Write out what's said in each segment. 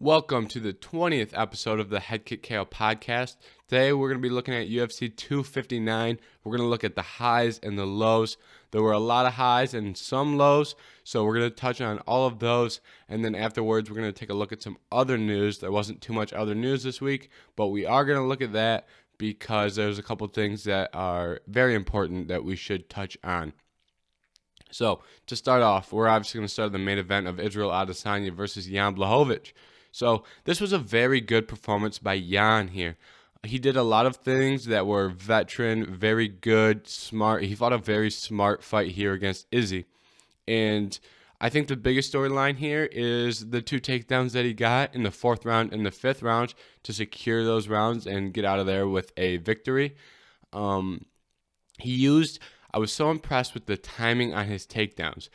Welcome to the 20th episode of the Head Kick KO podcast. Today we're going to be looking at UFC 259. We're going to look at the highs and the lows. There were a lot of highs and some lows, so we're going to touch on all of those. And then afterwards, we're going to take a look at some other news. There wasn't too much other news this week, but we are going to look at that because there's a couple things that are very important that we should touch on. So to start off, we're obviously going to start the main event of Israel Adesanya versus Jan Blachowicz. So this was a very good performance by Jan here. He did a lot of things that were veteran, very good, smart. He fought a very smart fight here against Izzy. And I think the biggest storyline here is the two takedowns that he got in the fourth round and the fifth round to secure those rounds and get out of there with a victory. I was so impressed with the timing on his takedowns.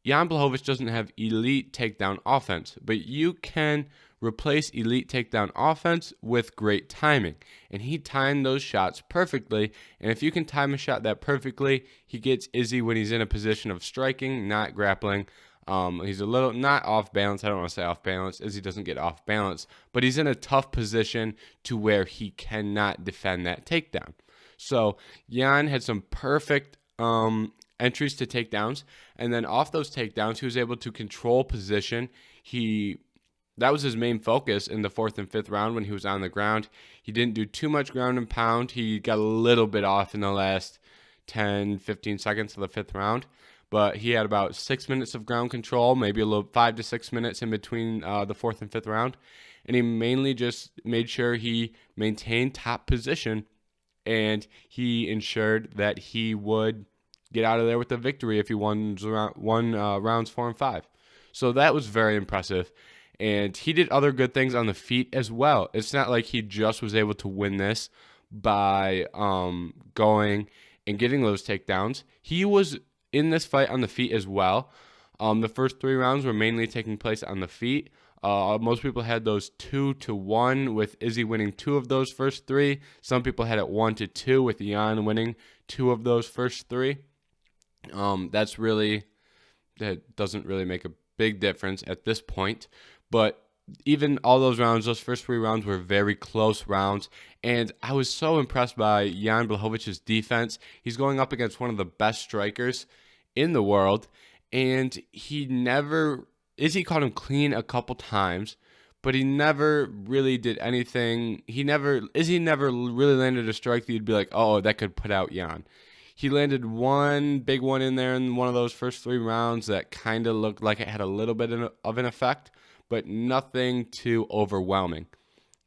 Jan Blachowicz doesn't have elite takedown offense, but you can replace elite takedown offense with great timing. And he timed those shots perfectly. And if you can time a shot that perfectly, he gets Izzy when he's in a position of striking, not grappling. He's a little not off balance. I don't want to say off balance. Izzy doesn't get off balance, but he's in a tough position to where he cannot defend that takedown. So Jan had some perfect entries to takedowns, and then off those takedowns, he was able to control position. That was his main focus in the fourth and fifth round when he was on the ground. He didn't do too much ground and pound. He got a little bit off in the last 10, 15 seconds of the fifth round, but he had about 6 minutes of ground control, maybe a little 5 to 6 minutes in between the fourth and fifth round, and he mainly just made sure he maintained top position, and he ensured that he would get out of there with the victory if he won rounds 4 and 5. So that was very impressive. And he did other good things on the feet as well. It's not like he just was able to win this by going and getting those takedowns. He was in this fight on the feet as well. The first 3 rounds were mainly taking place on the feet. Most people had those 2-1 with Izzy winning 2 of those first 3. Some people had it 1-2 with Jan winning 2 of those first 3. That doesn't really make a big difference at this point. But even all those rounds, those first 3 rounds were very close rounds. And I was so impressed by Jan Blachowicz's defense. He's going up against one of the best strikers in the world. And Izzy caught him clean a couple times, but he never really did anything. Izzy never really landed a strike that you'd be like, oh, that could put out Jan. He landed one big one in there in one of those first 3 rounds that kind of looked like it had a little bit of an effect, but nothing too overwhelming.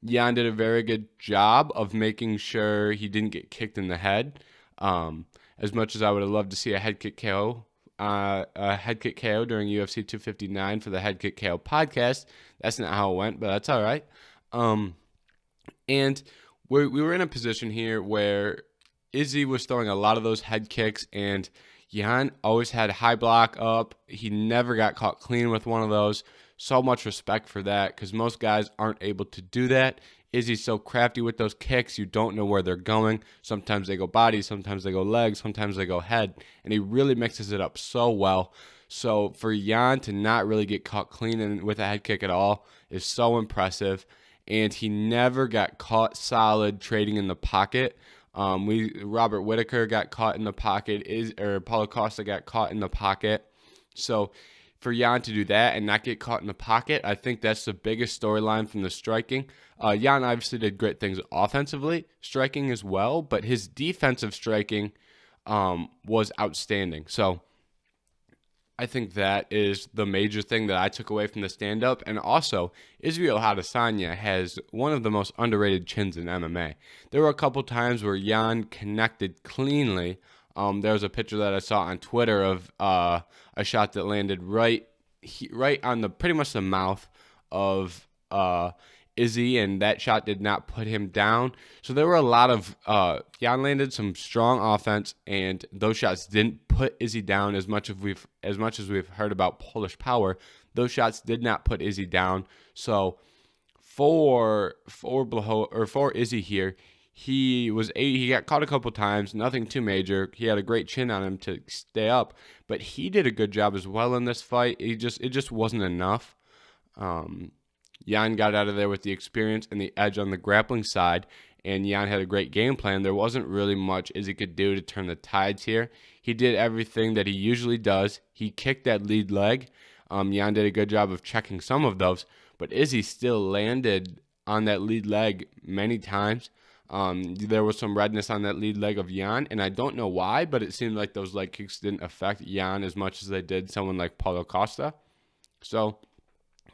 Jan did a very good job of making sure he didn't get kicked in the head. As much as I would have loved to see a head kick KO during UFC 259 for the Head Kick KO podcast, that's not how it went, but that's all right. And we were in a position here where Izzy was throwing a lot of those head kicks, and Jan always had high block up. He never got caught clean with one of those. So much respect for that, because most guys aren't able to do that. Izzy's so crafty with those kicks, you don't know where they're going. Sometimes they go body, sometimes they go legs, sometimes they go head, and he really mixes it up so well. So for Jan to not really get caught clean with a head kick at all is so impressive, and he never got caught solid trading in the pocket. Robert Whittaker got caught in the pocket, Paulo Costa got caught in the pocket. So for Jan to do that and not get caught in the pocket, I think that's the biggest storyline from the striking. Jan obviously did great things offensively, striking as well, but his defensive striking was outstanding. So I think that is the major thing that I took away from the stand-up. And also, Israel Adesanya has one of the most underrated chins in MMA. There were a couple times where Jan connected cleanly. There was a picture that I saw on Twitter of a shot that landed right on pretty much the mouth of Izzy, and that shot did not put him down. So there were a lot of Jan landed some strong offense, and those shots didn't put Izzy down as much as we've heard about Polish power. Those shots did not put Izzy down. So for Izzy here, he got caught a couple times, nothing too major. He had a great chin on him to stay up, but he did a good job as well in this fight. It just wasn't enough. Jan Yan got out of there with the experience and the edge on the grappling side, and Yan had a great game plan. There wasn't really much Izzy could do to turn the tides here. He did everything that he usually does. He kicked that lead leg. Yan did a good job of checking some of those, but Izzy still landed on that lead leg many times. There was some redness on that lead leg of Yan, and I don't know why, but it seemed like those leg kicks didn't affect Yan as much as they did someone like Paulo Costa. So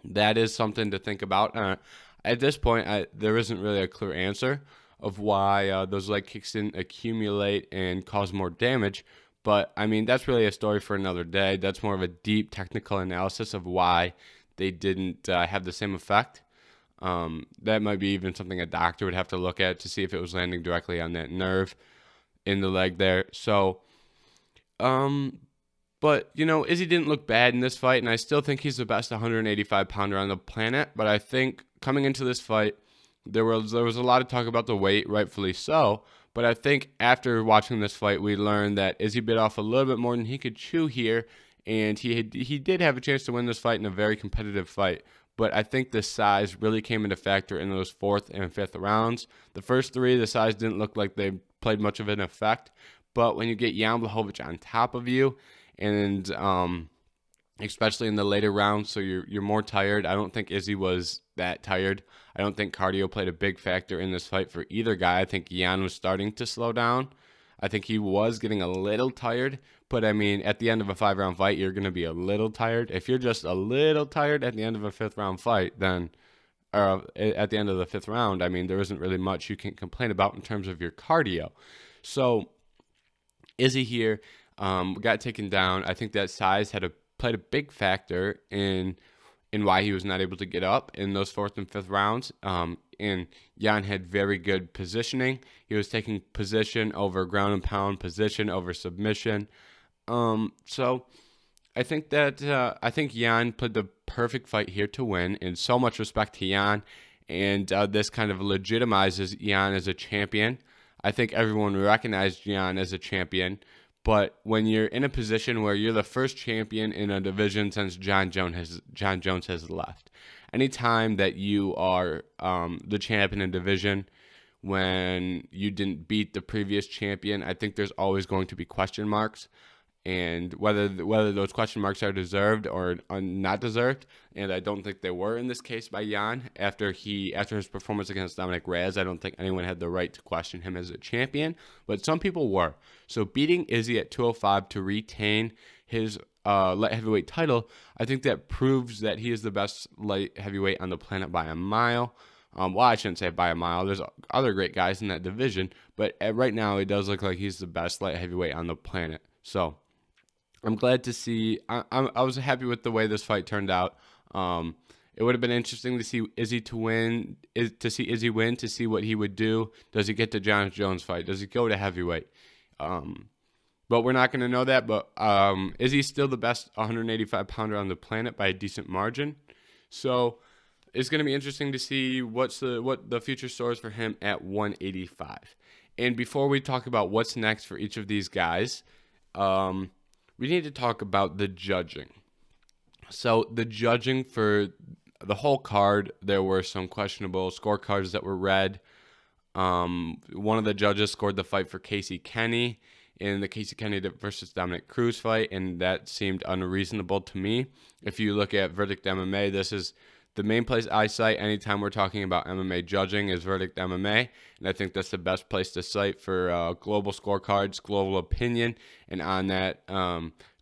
that is something to think about. At this point, there isn't really a clear answer of why those leg kicks didn't accumulate and cause more damage. But, I mean, that's really a story for another day. That's more of a deep technical analysis of why they didn't have the same effect. That might be even something a doctor would have to look at to see if it was landing directly on that nerve in the leg there. So, but, Izzy didn't look bad in this fight, and I still think he's the best 185-pounder on the planet. But I think coming into this fight, there was a lot of talk about the weight, rightfully so. But I think after watching this fight, we learned that Izzy bit off a little bit more than he could chew here, and he did have a chance to win this fight in a very competitive fight. But I think the size really came into factor in those 4th and 5th rounds. The first 3, the size didn't look like they played much of an effect. But when you get Yanblahovic on top of you, and especially in the later rounds, so you're more tired. I don't think Izzy was that tired. I don't think cardio played a big factor in this fight for either guy. I think Yan was starting to slow down. I think he was getting a little tired. But, I mean, at the end of a 5-round fight, you're going to be a little tired. If you're just a little tired at the end of a 5th-round fight, then at the end of the 5th round, I mean, there isn't really much you can complain about in terms of your cardio. So, Izzy here got taken down. I think that size played a big factor in why he was not able to get up in those 4th and 5th rounds. And Yan had very good positioning. He was taking position over ground and pound, position over submission. So I think that I think Yan played the perfect fight here to win, and so much respect to Yan. And this kind of legitimizes Yan as a champion. I think everyone recognized Yan as a champion. But when you're in a position where you're the first champion in a division since Jon Jones has left, anytime that you are the champ in a division when you didn't beat the previous champion, I think there's always going to be question marks. And whether those question marks are deserved or not deserved, and I don't think they were in this case by Yan. After his performance against Dominic Cruz, I don't think anyone had the right to question him as a champion, but some people were. So beating Izzy at 205 to retain his light heavyweight title, I think that proves that he is the best light heavyweight on the planet by a mile. Well, I shouldn't say by a mile. There's other great guys in that division, but right now it does look like he's the best light heavyweight on the planet. So I'm glad to see. I was happy with the way this fight turned out. It would have been interesting to see Izzy win, to see what he would do. Does he get the Jon Jones fight? Does he go to heavyweight? But we're not going to know that. But Izzy's still the best 185-pounder on the planet by a decent margin. So it's going to be interesting to see what the future stores for him at 185. And before we talk about what's next for each of these guys, we need to talk about the judging. So the judging for the whole card, there were some questionable scorecards that were read. One of the judges scored the fight for Casey Kenny in the Casey Kenny versus Dominic Cruz fight, and that seemed unreasonable to me. If you look at Verdict MMA, this is the main place I cite anytime we're talking about MMA judging is Verdict MMA, and I think that's the best place to cite for global scorecards, global opinion, and on that,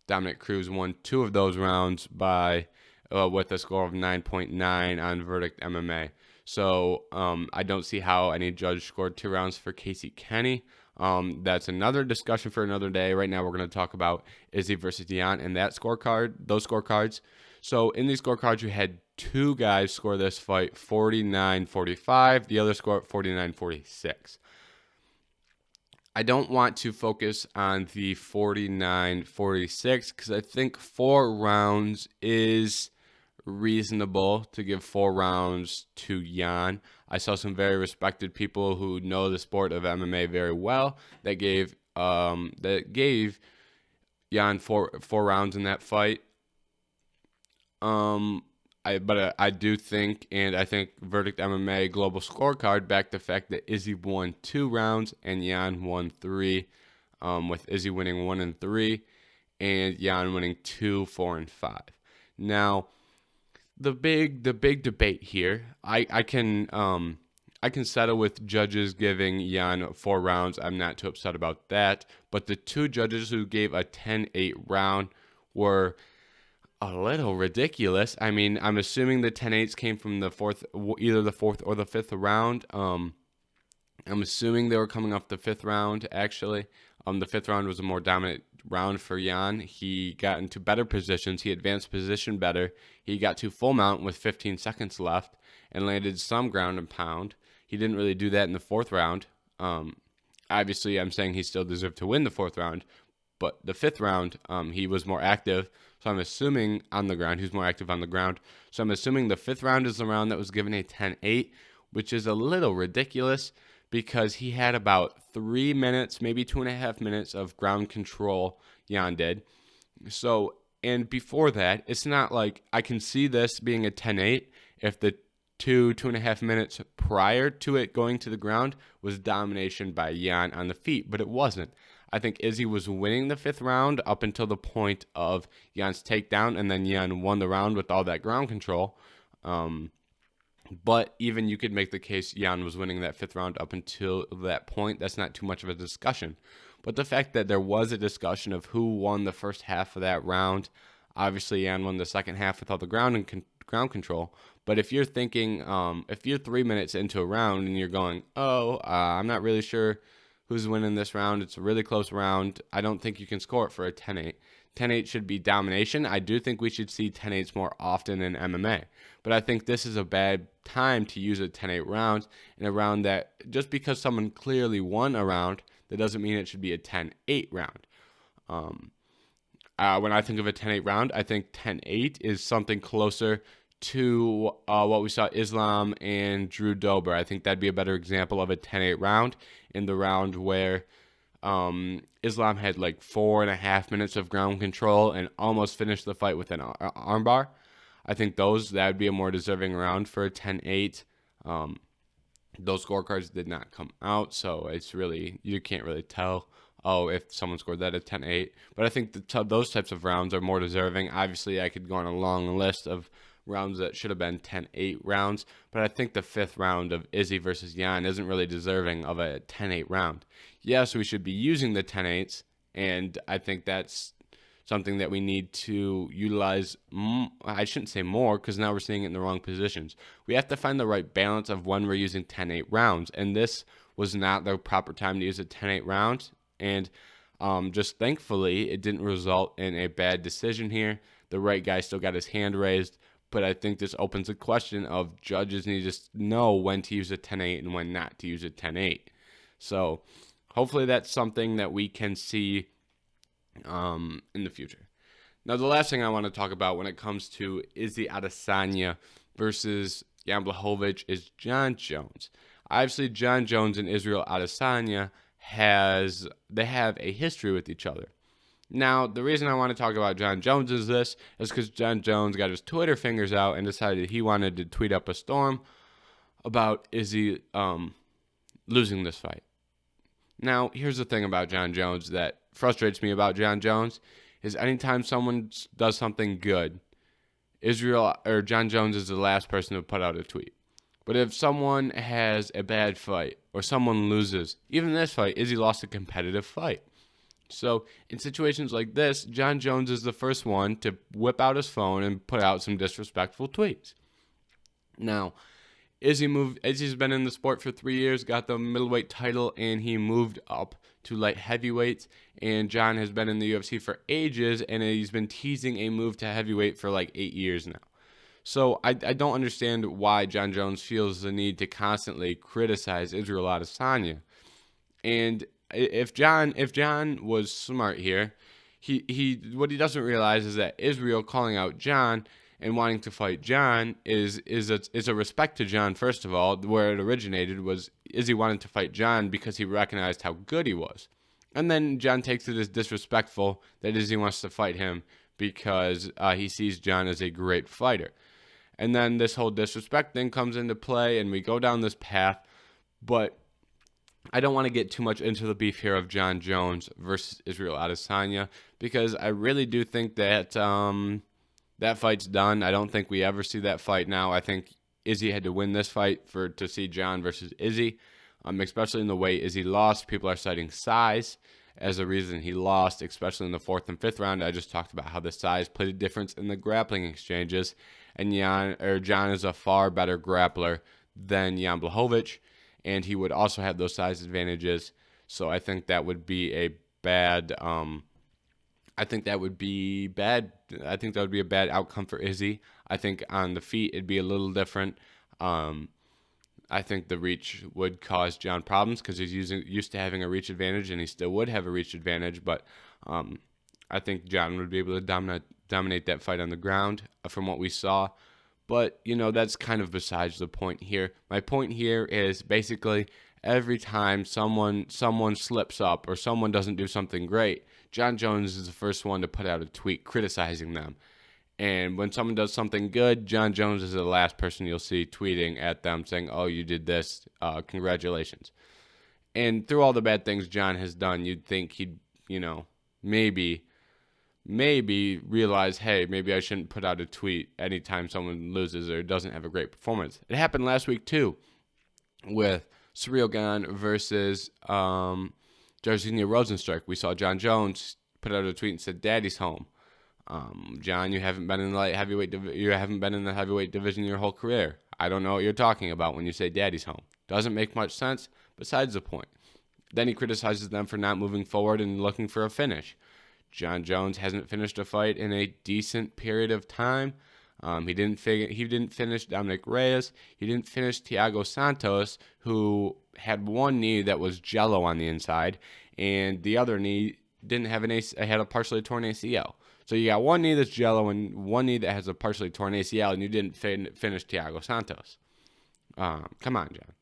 Dominic Cruz won 2 of those rounds by with a score of 9.9 on Verdict MMA. So I don't see how any judge scored 2 rounds for Casey Kenny. That's another discussion for another day. Right now, we're going to talk about Izzy versus Yan and those scorecards. So in these scorecards, you had 2 guys score this fight 49-45. The other score 49-46. I don't want to focus on the 49-46 because I think 4 rounds is reasonable to give 4 rounds to Yan. I saw some very respected people who know the sport of MMA very well that gave Yan four rounds in that fight. I do think, and I think Verdict MMA Global Scorecard backed the fact that Izzy won 2 rounds and Yan won 3, with Izzy winning 1 and 3, and Jan winning 2, 4, and 5. Now, the big debate here, I can settle with judges giving Jan 4 rounds. I'm not too upset about that. But the 2 judges who gave a 10-8 round were a little ridiculous. I mean, I'm assuming the 10-8s came from either the fourth or the fifth round. I'm assuming they were coming off the 5th round, actually. The 5th round was a more dominant round for Jan. He got into better positions. He advanced position better. He got to full mount with 15 seconds left and landed some ground and pound. He didn't really do that in the 4th round. Obviously, I'm saying he still deserved to win the 4th round, but the 5th round, he was more active. So I'm assuming on the ground, he was more active on the ground. So I'm assuming the 5th round is the round that was given a 10-8, which is a little ridiculous because he had about 3 minutes, maybe 2.5 minutes of ground control, Jan did. So, and before that, it's not like I can see this being a 10-8 if the 2.5 minutes prior to it going to the ground was domination by Jan on the feet, but it wasn't. I think Izzy was winning the 5th round up until the point of Jan's takedown, and then Jan won the round with all that ground control. But even you could make the case Jan was winning that 5th round up until that point. That's not too much of a discussion. But the fact that there was a discussion of who won the first half of that round, obviously Jan won the second half with all the ground control. But if you're thinking, if you're 3 minutes into a round and you're going, I'm not really sure who's winning this round. It's a really close round. I don't think you can score it for a 10-8. 10-8 should be domination. I do think we should see 10-8s more often in MMA. But I think this is a bad time to use a 10-8 round in a round that just because someone clearly won a round, that doesn't mean it should be a 10-8 round. When I think of a 10-8 round, I think 10-8 is something closer to what we saw Islam and Drew Dober. I think that'd be a better example of a 10-8 round, in the round where Islam had like 4.5 minutes of ground control and almost finished the fight with an armbar. I think that would be a more deserving round for a 10-8. Those scorecards did not come out, so it's really, you can't really tell if someone scored that at 10-8. But I think those types of rounds are more deserving. Obviously, I could go on a long list of rounds that should have been 10-8 rounds, but I think the 5th round of Izzy versus Jan isn't really deserving of a 10-8 round. Yes, we should be using the 10-8s, and I think that's something that we need to utilize. I shouldn't say more, because now we're seeing it in the wrong positions. We have to find the right balance of when we're using 10-8 rounds, and this was not the proper time to use a 10-8 round, and just thankfully it didn't result in a bad decision here. The right guy still got his hand raised, but I think this opens a question of judges need to know when to use a 10-8 and when not to use a 10-8. So hopefully that's something that we can see in the future. Now, the last thing I want to talk about when it comes to Israel Adesanya versus Yanblahovic is Jon Jones. Obviously, Jon Jones and Israel Adesanya have a history with each other. Now, the reason I want to talk about Jon Jones is because Jon Jones got his Twitter fingers out and decided he wanted to tweet up a storm about Izzy losing this fight. Now, here's the thing about Jon Jones that frustrates me about Jon Jones is anytime someone does something good, Jon Jones is the last person to put out a tweet. But if someone has a bad fight or someone loses, even this fight, Izzy lost a competitive fight. So in situations like this, Jon Jones is the first one to whip out his phone and put out some disrespectful tweets. Now, Izzy's been in the sport for 3 years, got the middleweight title, and he moved up to light heavyweight. And Jon has been in the UFC for ages, and he's been teasing a move to heavyweight for like 8 years now. So I don't understand why Jon Jones feels the need to constantly criticize Israel Adesanya. And if Jon was smart here, what he doesn't realize is that Israel calling out Jon and wanting to fight Jon is a respect to Jon. First of all, where it originated was Izzy wanted to fight Jon because he recognized how good he was, and then Jon takes it as disrespectful that Izzy wants to fight him because he sees Jon as a great fighter. And then this whole disrespect thing comes into play, and we go down this path. But I don't want to get too much into the beef here of Jon Jones versus Israel Adesanya, because I really do think that that fight's done. I don't think we ever see that fight now. I think Izzy had to win this fight to see Jon versus Izzy, especially in the way Izzy lost. People are citing size as a reason he lost, especially in the 4th and 5th round. I just talked about how the size played a difference in the grappling exchanges, and Jon is a far better grappler than Jan Blachowicz, and he would also have those size advantages. So I think that would be a bad. I think that would be bad. I think that would be a bad outcome for Izzy. I think on the feet it'd be a little different. I think the reach would cause Jon problems because he's used to having a reach advantage, and he still would have a reach advantage. But I think Jon would be able to dominate that fight on the ground from what we saw. But, that's kind of besides the point here. My point here is basically every time someone slips up or someone doesn't do something great, Jon Jones is the first one to put out a tweet criticizing them. And when someone does something good, Jon Jones is the last person you'll see tweeting at them saying, oh, you did this, congratulations. And through all the bad things Jon has done, you'd think he'd, maybe realize, hey, maybe I shouldn't put out a tweet anytime someone loses or doesn't have a great performance. It happened last week too with Ciryl Gane versus Jairzinho Rozenstruik. We saw Jon Jones put out a tweet and said, "Daddy's home." Jon, you haven't been in the heavyweight division your whole career. I don't know what you're talking about when you say "Daddy's home." Doesn't make much sense. Besides the point. Then he criticizes them for not moving forward and looking for a finish. Jon Jones hasn't finished a fight in a decent period of time. He didn't finish Dominic Reyes. He didn't finish Thiago Santos, who had one knee that was jello on the inside, and the other knee didn't have had a partially torn ACL. So you got one knee that's jello and one knee that has a partially torn ACL, and you didn't finish Thiago Santos. Come on, Jon.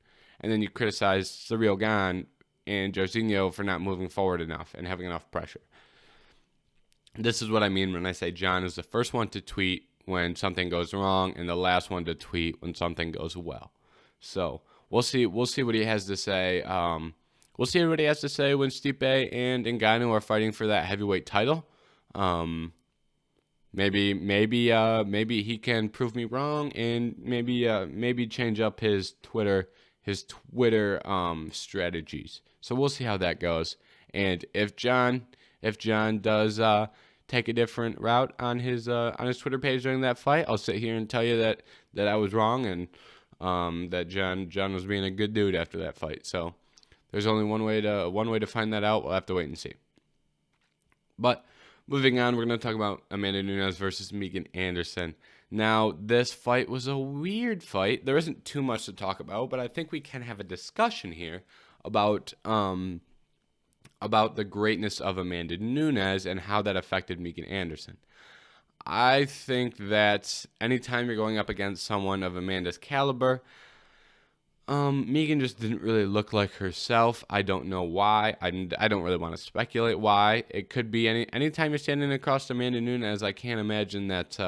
And then you criticize Ciryl Gane and Jairzinho for not moving forward enough and having enough pressure. This is what I mean when I say Jon is the first one to tweet when something goes wrong and the last one to tweet when something goes well. So we'll see what he has to say. We'll see what he has to say when Stipe and Ngannou are fighting for that heavyweight title. Maybe he can prove me wrong and maybe change up his Twitter strategies. So we'll see how that goes. And if Jon does take a different route on his Twitter page during that fight, I'll sit here and tell you that I was wrong and that Jon was being a good dude after that fight. So there's only one way to find that out. We'll have to wait and see. But moving on, we're going to talk about Amanda Nunes versus Megan Anderson. Now, this fight was a weird fight. There isn't too much to talk about, but I think we can have a discussion here about the greatness of Amanda Nunes and how that affected Megan Anderson. I think that anytime you're going up against someone of Amanda's caliber, Megan just didn't really look like herself. I don't know why. I don't really want to speculate why. It could be anytime you're standing across Amanda Nunes, I can't imagine that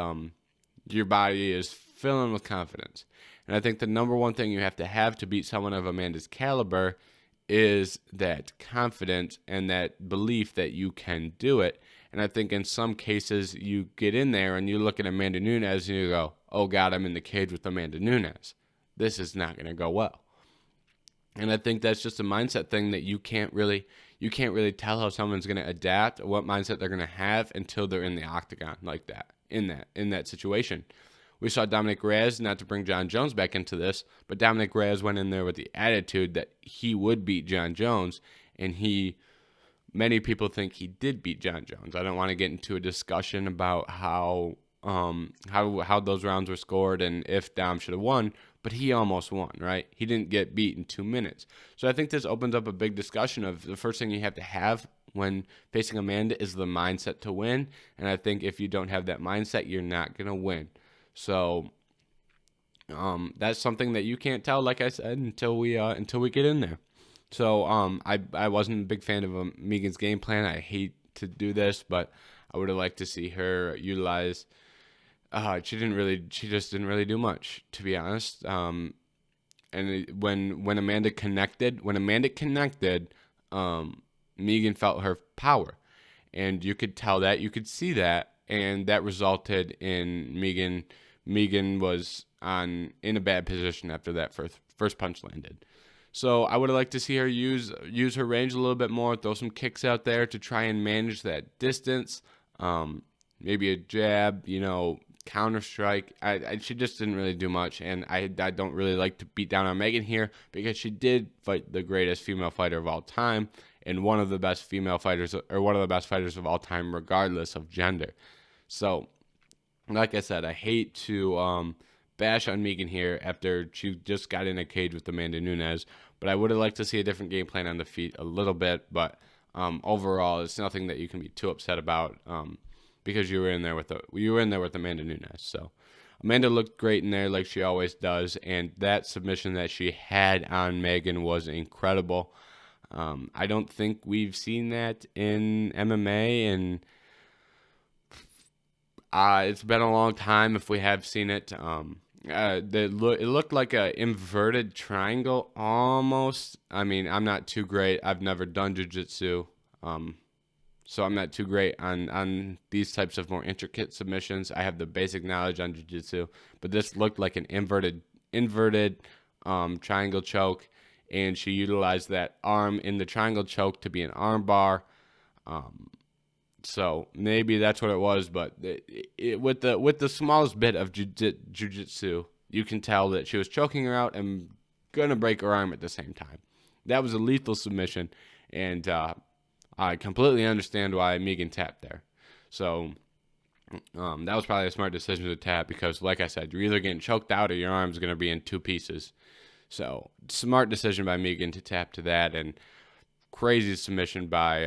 your body is filling with confidence. And I think the number one thing you have to beat someone of Amanda's caliber is that confidence and that belief that you can do it. And I think in some cases you get in there and you look at Amanda Nunes and you go, oh God, I'm in the cage with Amanda Nunes. This is not going to go well. And I think that's just a mindset thing that you can't really tell how someone's going to adapt or what mindset they're going to have until they're in the octagon like that, in that situation. We saw Dominic Cruz, not to bring Jon Jones back into this, but Dominic Cruz went in there with the attitude that he would beat Jon Jones, and many people think he did beat Jon Jones. I don't want to get into a discussion about how those rounds were scored and if Dom should have won, but he almost won, right? He didn't get beat in 2 minutes. So I think this opens up a big discussion of the first thing you have to have when facing Amanda is the mindset to win, and I think if you don't have that mindset, you're not going to win. So that's something that you can't tell, like I said, until we get in there. So I wasn't a big fan of Megan's game plan. I hate to do this, but I would have liked to see her utilize She just didn't really do much, to be honest. When Amanda connected, Megan felt her power, and you could tell that, you could see that, and that resulted in Megan was in a bad position after that first punch landed. So I would have liked to see her use her range a little bit more, throw some kicks out there to try and manage that distance. Maybe a jab, counter strike. She just didn't really do much, and I don't really like to beat down on Megan here because she did fight the greatest female fighter of all time and one of the best female fighters, or one of the best fighters of all time, regardless of gender. So, like I said, I hate to bash on Megan here after she just got in a cage with Amanda Nunes, but I would have liked to see a different game plan on the feet a little bit. But overall, it's nothing that you can be too upset about. Because you were in there with Amanda Nunes. So Amanda looked great in there like she always does, and that submission that she had on Megan was incredible. I don't think we've seen that in MMA, and it's been a long time if we have seen it. It looked like an inverted triangle almost. I mean, I'm not too great. I've never done jiu-jitsu. So I'm not too great on these types of more intricate submissions. I have the basic knowledge on jiu-jitsu, but this looked like an inverted triangle choke, and she utilized that arm in the triangle choke to be an arm bar. So maybe that's what it was, but with the smallest bit of jiu-jitsu, you can tell that she was choking her out and gonna break her arm at the same time. That was a lethal submission, and I completely understand why Megan tapped there. So that was probably a smart decision to tap because, like I said, you're either getting choked out or your arm's going to be in two pieces. So smart decision by Megan to tap to that, and crazy submission by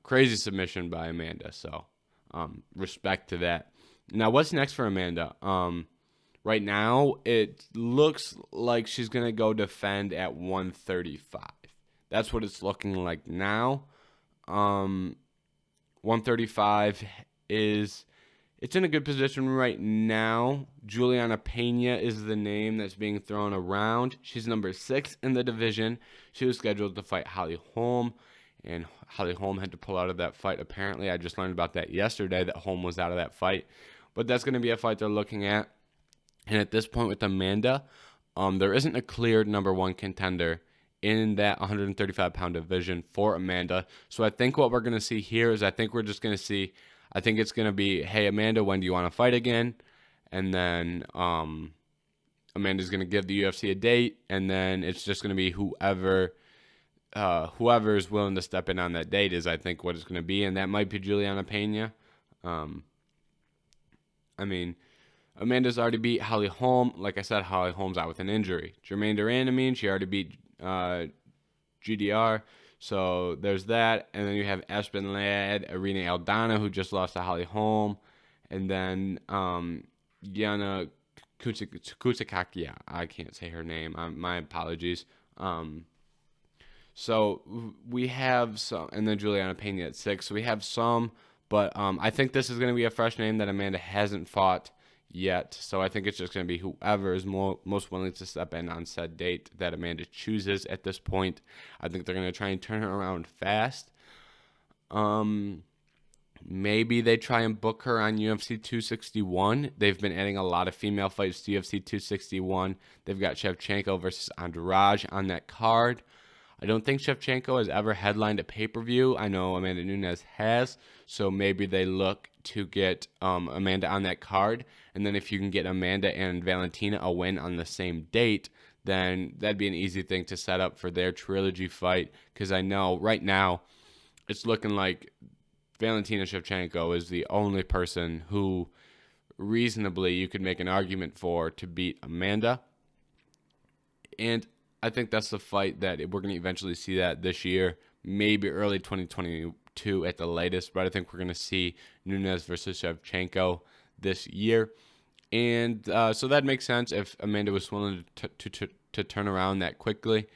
Amanda. So respect to that. Now, what's next for Amanda? Right now, it looks like she's going to go defend at 135. That's what it's looking like now. 135 it's in a good position right now. Juliana Pena is the name that's being thrown around. She's number 6 in the division. She was scheduled to fight Holly Holm, and Holly Holm had to pull out of that fight. Apparently, I just learned about that yesterday, that Holm was out of that fight. But that's going to be a fight they're looking at. And at this point with Amanda, there isn't a clear number 1 contender in that 135-pound division for Amanda. So I think what we're going to see here is I think it's going to be, hey, Amanda, when do you want to fight again? And then Amanda's going to give the UFC a date, and then it's just going to be whoever is willing to step in on that date is, I think, what it's going to be, and that might be Juliana Pena. Amanda's already beat Holly Holm. Like I said, Holly Holm's out with an injury. Jermaine Duran, she already beat GDR, so there's that. And then you have Aspen Ladd, Irina Aldana, who just lost to Holly Holm, and then Yana Kusakakia. I can't say her name. My apologies. So we have some, and then Juliana Pena at 6. So we have some, but I think this is going to be a fresh name that Amanda hasn't fought yet. So I think it's just going to be whoever is most willing to step in on said date that Amanda chooses at this point. I think they're going to try and turn her around fast. Maybe they try and book her on UFC 261. They've been adding a lot of female fights to UFC 261. They've got Shevchenko versus Andrade on that card. I don't think Shevchenko has ever headlined a pay-per-view. I know Amanda Nunes has, so maybe they look to get Amanda on that card. And then if you can get Amanda and Valentina a win on the same date, then that'd be an easy thing to set up for their trilogy fight. Because I know right now it's looking like Valentina Shevchenko is the only person who reasonably you could make an argument for to beat Amanda. And I think that's the fight that we're going to eventually see that this year, maybe early 2022 at the latest. But I think we're going to see Nunez versus Shevchenko this year. And so that makes sense if Amanda was willing to turn around that quickly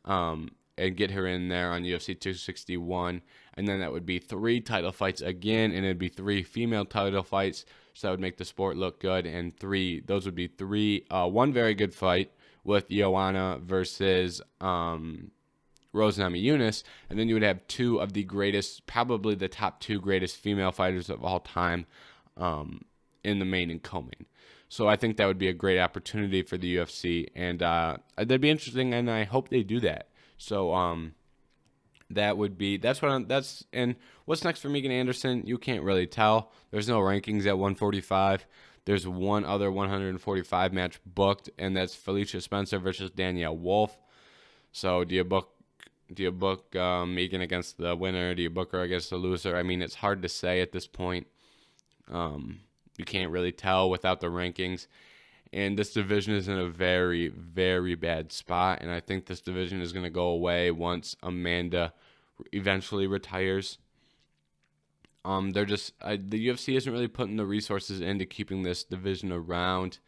and get her in there on UFC 261. And then that would be 3 title fights again, and it'd be 3 female title fights. So that would make the sport look good. And those would be one very good fight with Joanna versus Rose Namajunas, and then you would have two of the greatest, probably the top two greatest female fighters of all time in the main and co-main. So I think that would be a great opportunity for the UFC, and that'd be interesting, and I hope they do that. So and what's next for Megan Anderson? You can't really tell. There's no rankings at 145. There's one other 145 match booked, and that's Felicia Spencer versus Danielle Wolfe. So do you book Megan against the winner? Do you book her against the loser? I mean, it's hard to say at this point. You can't really tell without the rankings. And this division is in a very, very bad spot. And I think this division is going to go away once Amanda eventually retires. The UFC isn't really putting the resources into keeping this division around,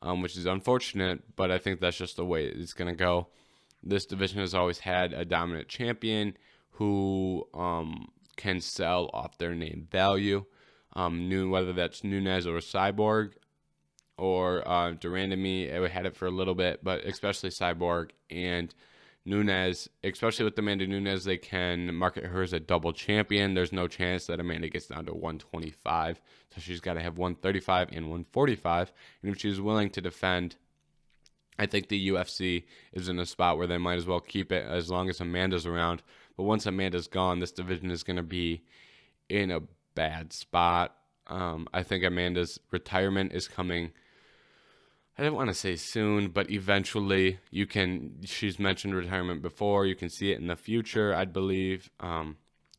which is unfortunate. But I think that's just the way it's going to go. This division has always had a dominant champion who can sell off their name value. Whether that's Nunez or Cyborg or Durandamy, I had it for a little bit, but especially Cyborg and Nunez, especially with Amanda Nunes, they can market her as a double champion. There's no chance that Amanda gets down to 125, so she's got to have 135 and 145, and if she's willing to defend, I think the UFC is in a spot where they might as well keep it as long as Amanda's around. But once Amanda's gone, this division is going to be in a bad spot. I think Amanda's retirement is coming. I don't want to say soon, but eventually she's mentioned retirement before. You can see it in the future, I believe.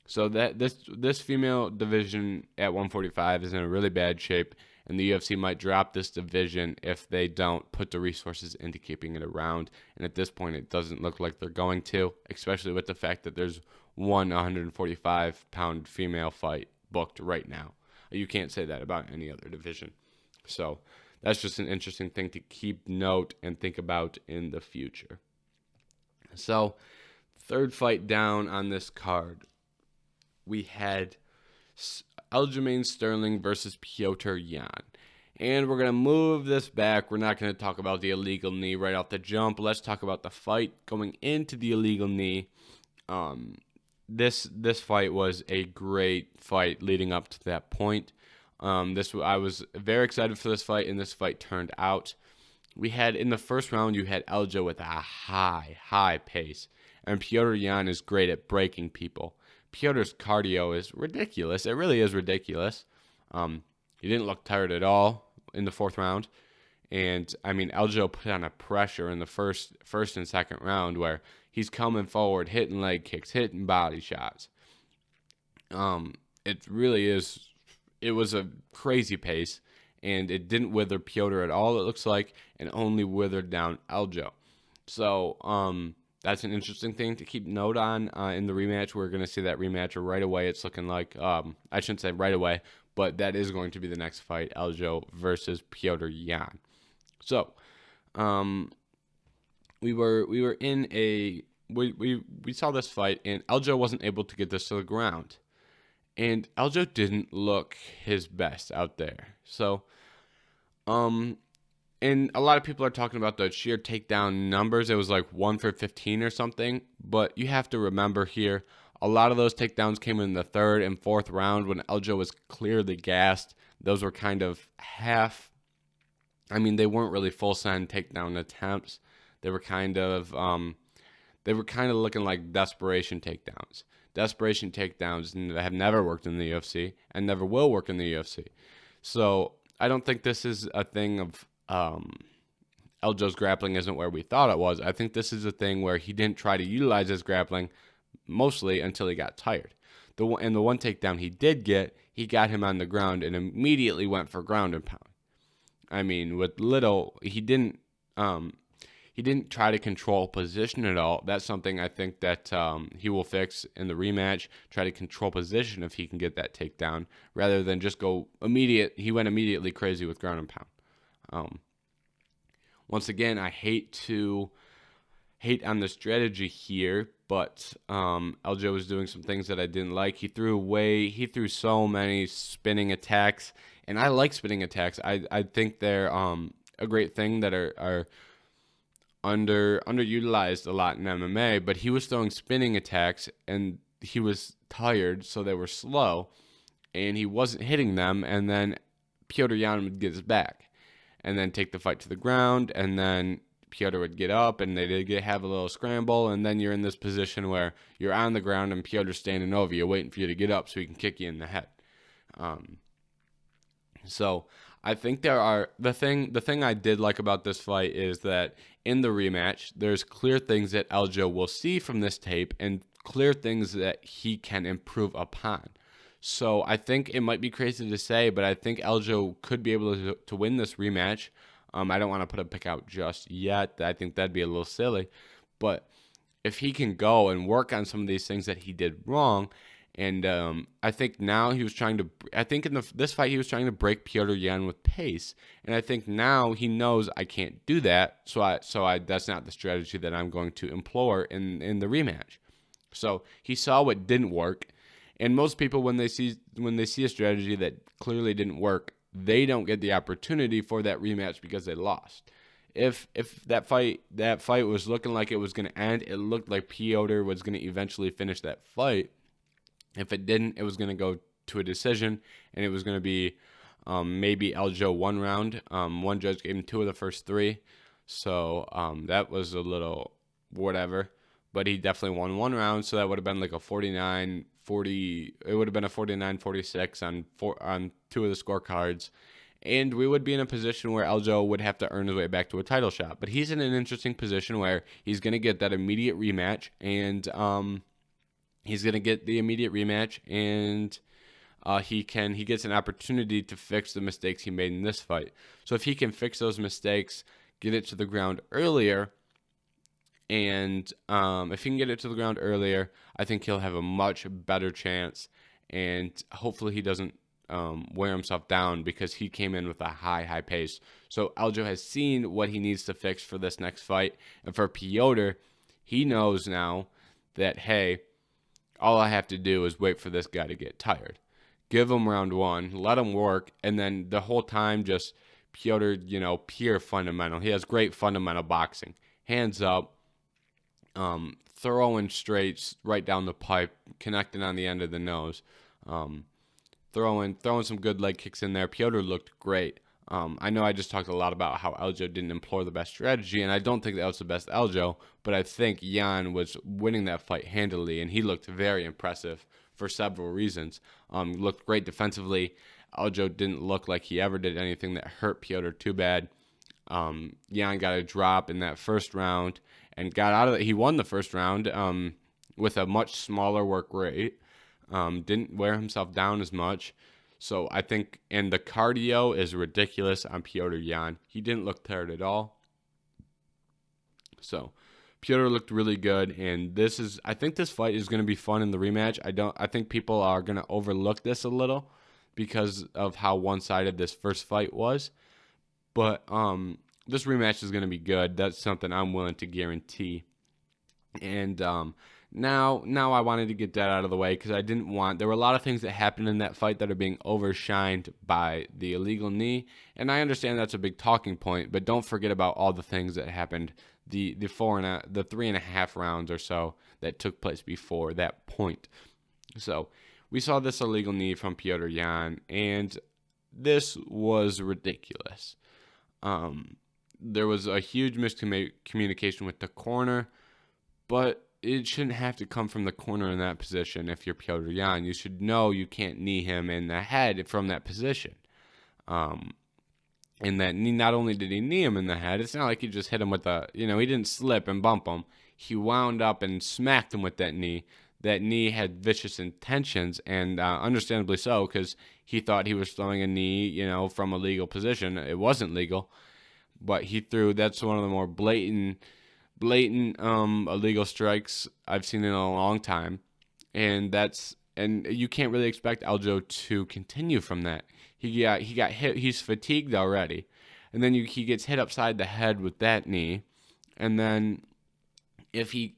So that this female division at 145 is in a really bad shape, and the UFC might drop this division if they don't put the resources into keeping it around. And at this point, it doesn't look like they're going to, especially with the fact that there's one 145-pound female fight booked right now. You can't say that about any other division. So that's just an interesting thing to keep note and think about in the future. So, third fight down on this card, we had Aljamain Sterling versus Petr Yan. And we're going to move this back. We're not going to talk about the illegal knee right off the jump. Let's talk about the fight going into the illegal knee. This fight was a great fight leading up to that point. I was very excited for this fight, and this fight turned out. We had in the first round, you had Eljo with a high pace, and Petr Yan is great at breaking people. Petr's cardio is ridiculous. It really is ridiculous. He didn't look tired at all in the fourth round, and I mean Eljo put on a pressure in the first and second round where he's coming forward, hitting leg kicks, hitting body shots. It really is. It was a crazy pace, and it didn't wither Petr at all, it looks like, and only withered down Eljo. So that's an interesting thing to keep note on in the rematch. We're going to see that rematch right away. It's looking like, I shouldn't say right away, but that is going to be the next fight, Eljo versus Petr Yan. So we saw this fight, and Eljo wasn't able to get this to the ground. And Eljo didn't look his best out there. So, and a lot of people are talking about the sheer takedown numbers. It was like 1 for 15 or something. But you have to remember here, a lot of those takedowns came in the third and fourth round when Eljo was clearly gassed. Those were kind of half. I mean, they weren't really full send takedown attempts. They were kind of looking like desperation takedowns. Desperation takedowns have never worked in the UFC and never will work in the UFC. So I don't think this is a thing of Eljo's grappling isn't where we thought it was. I think this is a thing where he didn't try to utilize his grappling mostly until he got tired. The one takedown he did get, he got him on the ground and immediately went for ground and pound. I mean, he didn't try to control position at all. That's something I think that he will fix in the rematch. Try to control position if he can get that takedown, rather than just go immediate. He went immediately crazy with ground and pound. Once again, I hate on the strategy here, but Eljo was doing some things that I didn't like. He threw so many spinning attacks And I like spinning attacks. I think they're a great thing that are underutilized a lot in MMA, but he was throwing spinning attacks and he was tired, so they were slow, and he wasn't hitting them, and then Piotr Jan would get his back and then take the fight to the ground, and then Piotr would get up and they'd have a little scramble, and then you're in this position where you're on the ground and Piotr's standing over you waiting for you to get up so he can kick you in the head. So I think the thing I did like about this fight is that in the rematch, there's clear things that Aljo will see from this tape and clear things that he can improve upon. So I think it might be crazy to say, but I think Aljo could be able to win this rematch. I don't want to put a pick out just yet. I think that'd be a little silly. But if he can go and work on some of these things that he did wrong, and I think now he was trying to. I think in this fight he was trying to break Piotr Jan with pace, and I think now he knows I can't do that. So I that's not the strategy that I'm going to employ in the rematch. So he saw what didn't work, and most people when they see a strategy that clearly didn't work, they don't get the opportunity for that rematch because they lost. If that fight was looking like it was going to end, it looked like Piotr was going to eventually finish that fight. If it didn't, it was going to go to a decision, and it was going to be maybe Aljo 1 round. One judge gave him 2 of the first 3, so that was a little whatever. But he definitely won 1 round, so that would have been like a 49-40. It would have been a 49-46 on 2 of the scorecards, and we would be in a position where Aljo would have to earn his way back to a title shot. But he's in an interesting position where he's going to get that immediate rematch, and he's going to get the immediate rematch, and he gets an opportunity to fix the mistakes he made in this fight. So if he can fix those mistakes, get it to the ground earlier, and if he can get it to the ground earlier, I think he'll have a much better chance, and hopefully he doesn't wear himself down because he came in with a high pace. So Aljo has seen what he needs to fix for this next fight, and for Piotr, he knows now that, hey, all I have to do is wait for this guy to get tired. Give him round 1, let him work, and then the whole time just Piotr, pure fundamental. He has great fundamental boxing. Hands up, throwing straights right down the pipe, connecting on the end of the nose, throwing some good leg kicks in there. Piotr looked great. I know I just talked a lot about how Aljo didn't employ the best strategy, and I don't think that was the best Aljo, but I think Jan was winning that fight handily, and he looked very impressive for several reasons. Looked great defensively. Aljo didn't look like he ever did anything that hurt Piotr too bad. Jan got a drop in that first round and got out of it. He won the first round with a much smaller work rate. Didn't wear himself down as much. So I think, and the cardio is ridiculous on Piotr Jan. He didn't look tired at all. So Piotr looked really good, and I think this fight is going to be fun in the rematch. I think people are going to overlook this a little because of how one-sided this first fight was. But this rematch is going to be good. That's something I'm willing to guarantee. And now I wanted to get that out of the way because there were a lot of things that happened in that fight that are being overshined by the illegal knee. And I understand that's a big talking point, but don't forget about all the things that happened, the 3.5 rounds or so that took place before that point. So we saw this illegal knee from Piotr Jan, and this was ridiculous. There was a huge miscommunication with the corner, but it shouldn't have to come from the corner in that position. If you're Piotr Jan, you should know you can't knee him in the head from that position. And that knee, not only did he knee him in the head, it's not like he just hit him with he didn't slip and bump him. He wound up and smacked him with that knee. That knee had vicious intentions, and understandably so, because he thought he was throwing a knee, from a legal position. It wasn't legal, but he threw. That's one of the more blatant illegal strikes I've seen in a long time, and you can't really expect Aljo to continue from that. He got hit. He's fatigued already, and then he gets hit upside the head with that knee, and then he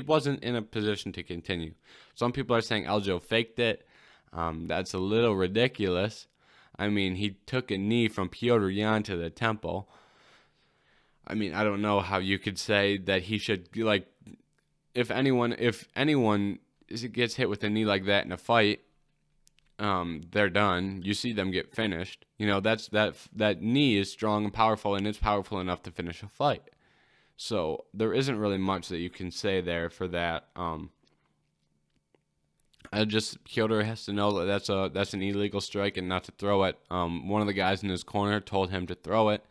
wasn't in a position to continue. Some people are saying Aljo faked it. That's a little ridiculous. I mean, he took a knee from Petr Yan to the temple. I mean, I don't know how you could say that he should, like, if anyone gets hit with a knee like that in a fight, they're done. You see them get finished. You know, that knee is strong and powerful, and it's powerful enough to finish a fight. So there isn't really much that you can say there for that. Petr has to know that that's an illegal strike and not to throw it. One of the guys in his corner told him to throw it.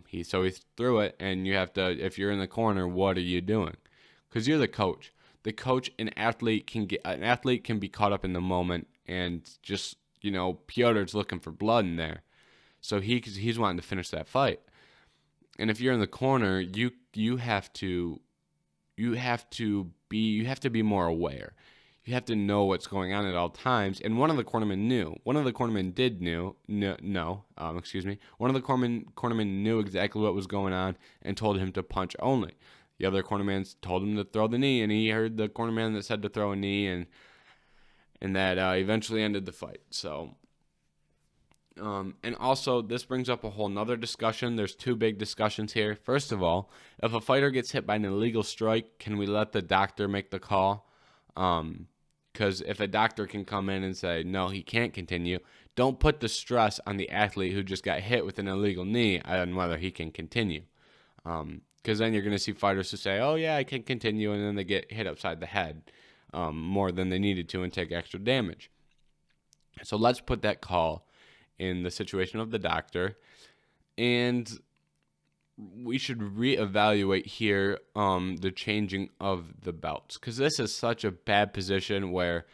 He threw it, and you have to. If you're in the corner, what are you doing? Because you're the coach. The coach, an athlete can be caught up in the moment, and just, you know, Petr's looking for blood in there, so he's wanting to finish that fight. And if you're in the corner, you have to be more aware. You have to know what's going on at all times. And one of the cornermen knew. One of the cornermen knew exactly what was going on and told him to punch only. The other cornerman told him to throw the knee, and he heard the cornerman that said to throw a knee, and that eventually ended the fight. So, and also this brings up a whole nother discussion. There's two big discussions here. First of all, if a fighter gets hit by an illegal strike, can we let the doctor make the call? Because if a doctor can come in and say, no, he can't continue, don't put the stress on the athlete who just got hit with an illegal knee on whether he can continue. Because then you're going to see fighters who say, oh, yeah, I can continue, and then they get hit upside the head more than they needed to and take extra damage. So let's put that call in the situation of the doctor, and we should reevaluate here the changing of the belts, because this is such a bad position where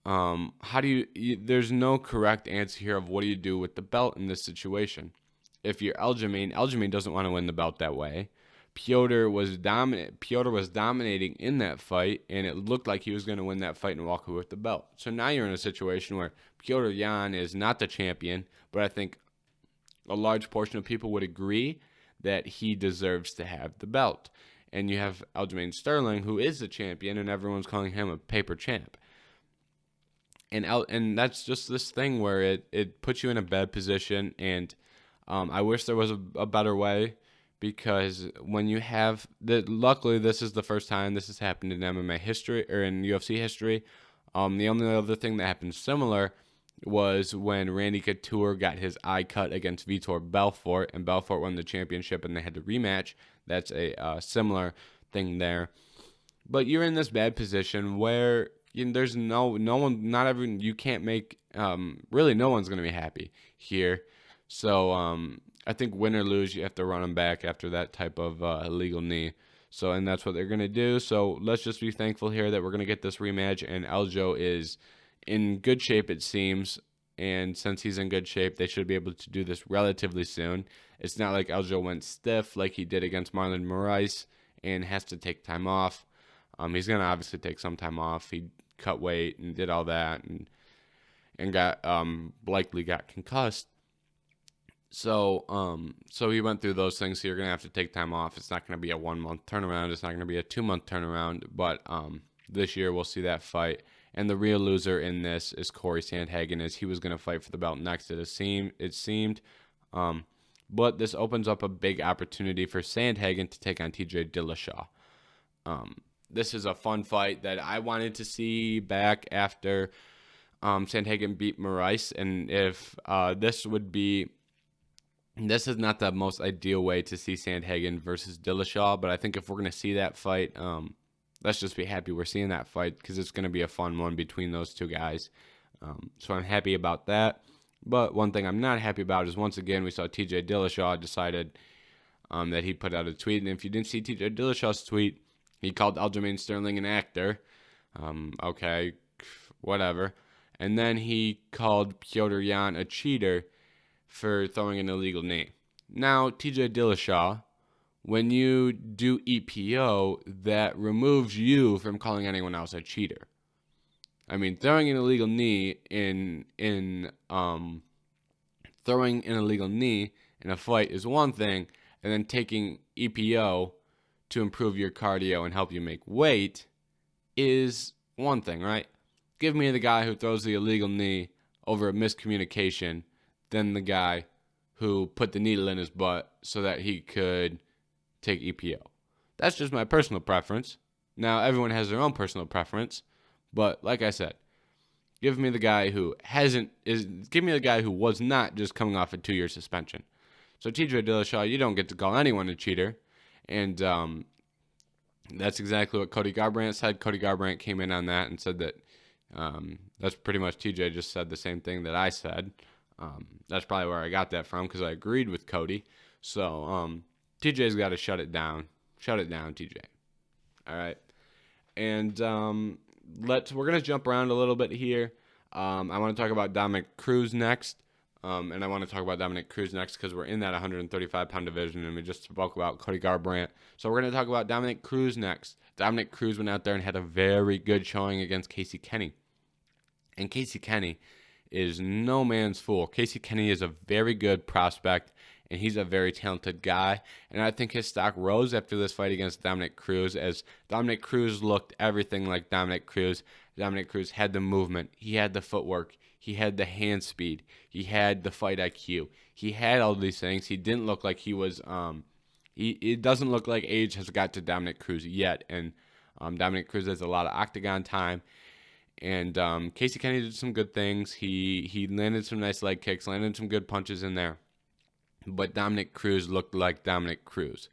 there's no correct answer here of what do you do with the belt in this situation. If you're Aljamain doesn't want to win the belt that way. Petr was dominating in that fight, and it looked like he was going to win that fight and walk away with the belt. So now you're in a situation where Petr Yan is not the champion, but I think a large portion of people would agree that he deserves to have the belt. And you have Aljamain Sterling, who is the champion, and everyone's calling him a paper champ. And that's just this thing where it puts you in a bad position, and I wish there was a better way, because when you have luckily this is the first time this has happened in MMA history or in UFC history. The only other thing that happened similar was when Randy Couture got his eye cut against Vitor Belfort, and Belfort won the championship, and they had to rematch. That's a similar thing there. But you're in this bad position where there's no one, not everyone, you can't make, really no one's going to be happy here. So I think win or lose, you have to run them back after that type of illegal knee. So, and that's what they're going to do. So let's just be thankful here that we're going to get this rematch, and Aljo is in good shape, it seems. And since he's in good shape, they should be able to do this relatively soon. It's not like Aljo went stiff like he did against Marlon Moraes and has to take time off. He's going to obviously take some time off. He cut weight and did all that and got likely got concussed. So he went through those things, so you're going to have to take time off. It's not going to be a 1 month turnaround. It's not going to be a 2 month turnaround, but this year we'll see that fight. And the real loser in this is Corey Sandhagen, as he was going to fight for the belt next, it seemed. But this opens up a big opportunity for Sandhagen to take on TJ Dillashaw. This is a fun fight that I wanted to see back after Sandhagen beat Moraes. And if this is not the most ideal way to see Sandhagen versus Dillashaw, but I think if we're going to see that fight, let's just be happy we're seeing that fight, because it's going to be a fun one between those two guys. So I'm happy about that. But one thing I'm not happy about is, once again, we saw TJ Dillashaw decided that he put out a tweet. And if you didn't see TJ Dillashaw's tweet, he called Aljamain Sterling an actor. Okay, whatever. And then he called Petr Yan a cheater for throwing an illegal knee. Now, TJ Dillashaw, when you do EPO, that removes you from calling anyone else a cheater. I mean, throwing an illegal knee in a fight is one thing, and then taking EPO to improve your cardio and help you make weight is one thing, right? Give me the guy who throws the illegal knee over a miscommunication than the guy who put the needle in his butt so that he could take EPO. That's just my personal preference. Now, everyone has their own personal preference, but like I said, give me the guy who was not just coming off a 2-year suspension. So TJ Dillashaw, you don't get to call anyone a cheater, and that's exactly what Cody Garbrandt said. Cody Garbrandt came in on that and said that that's pretty much TJ just said the same thing that I said. That's probably where I got that from because I agreed with Cody. So TJ's got to shut it down. Shut it down, TJ. All right. And we're going to jump around a little bit here. I want to talk about Dominic Cruz next. And I want to talk about Dominic Cruz next because we're in that 135-pound division, and we just spoke about Cody Garbrandt. So we're going to talk about Dominic Cruz next. Dominic Cruz went out there and had a very good showing against Casey Kenny. And Casey Kenny is no man's fool. Casey Kenny is a very good prospect, and he's a very talented guy. And I think his stock rose after this fight against Dominic Cruz, as Dominic Cruz looked everything like Dominic Cruz. Dominic Cruz had the movement. He had the footwork. He had the hand speed. He had the fight IQ. He had all these things. He didn't look like he was it doesn't look like age has got to Dominic Cruz yet. And Dominic Cruz has a lot of octagon time. And Casey Kenny did some good things. He landed some nice leg kicks, landed some good punches in there. But Dominic Cruz looked like Dominic Cruz.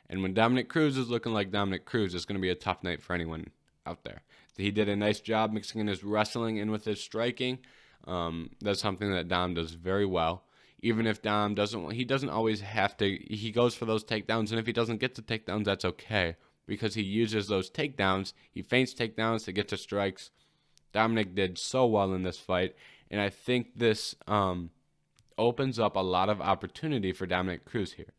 And when Dominic Cruz is looking like Dominic Cruz, it's going to be a tough night for anyone out there. He did a nice job mixing in his wrestling in with his striking. That's something that Dom does very well. Even if Dom he doesn't always have to, he goes for those takedowns, and if he doesn't get to takedowns, that's okay, because he uses those takedowns, he feints takedowns to get to strikes. Dominic did so well in this fight, and I think this opens up a lot of opportunity for Dominic Cruz here.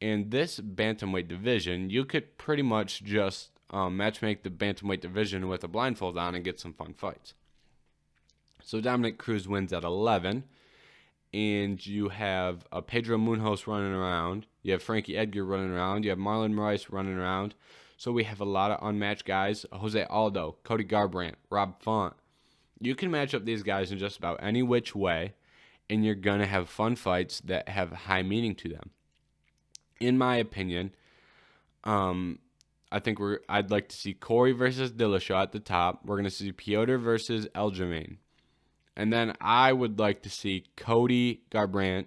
In this bantamweight division, you could pretty much just matchmake the bantamweight division with a blindfold on and get some fun fights. So Dominic Cruz wins at 11, and you have Pedro Munhoz running around. You have Frankie Edgar running around. You have Marlon Moraes running around. So we have a lot of unmatched guys. Jose Aldo, Cody Garbrandt, Rob Font. You can match up these guys in just about any which way, and you're going to have fun fights that have high meaning to them. In my opinion, I'd like to see Corey versus Dillashaw at the top. We're going to see Piotr versus Aljamain. And then I would like to see Cody Garbrandt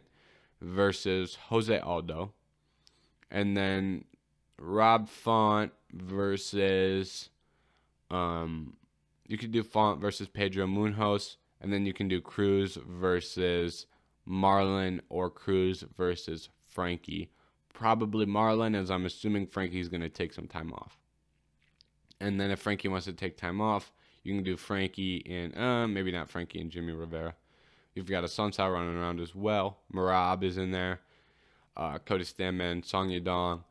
versus Jose Aldo. And then Rob Font versus, you could do Font versus Pedro Munhoz. And then you can do Cruz versus Marlon, or Cruz versus Frankie. Probably Marlon, as I'm assuming Frankie's going to take some time off. And then if Frankie wants to take time off, you can do Frankie and, maybe not Frankie and Jimmy Rivera. You've got a Sunsao running around as well. Marab is in there. Cody Stamann, Song Yadong,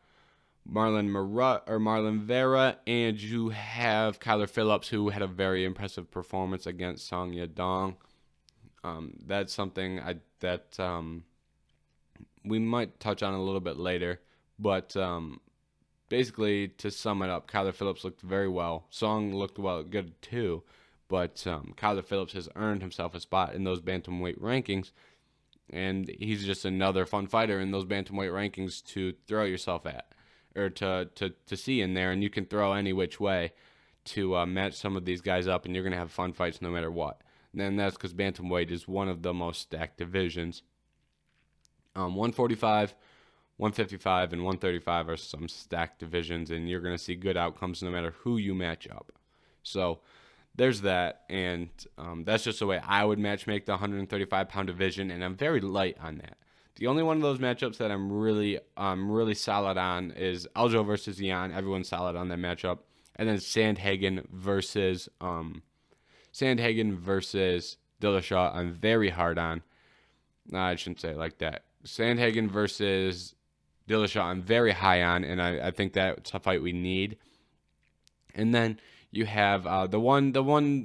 Marlon Vera, and you have Kyler Phillips, who had a very impressive performance against Song Yadong. That's something that we might touch on a little bit later, but basically, to sum it up, Kyler Phillips looked very well. Song looked good too, but Kyler Phillips has earned himself a spot in those bantamweight rankings, and he's just another fun fighter in those bantamweight rankings to throw yourself at, or to see in there, and you can throw any which way to match some of these guys up, and you're going to have fun fights no matter what. And that's because bantamweight is one of the most stacked divisions. 145, 155, and 135 are some stacked divisions, and you're going to see good outcomes no matter who you match up. So there's that, and that's just the way I would matchmake the 135-pound division, and I'm very light on that. The only one of those matchups that I'm really solid on is Aljo versus Yan. Everyone's solid on that matchup. And then Sandhagen versus Dillashaw, I'm very hard on. No, I shouldn't say it like that. Sandhagen versus Dillashaw, I'm very high on, and I think that's a fight we need. And then you have the one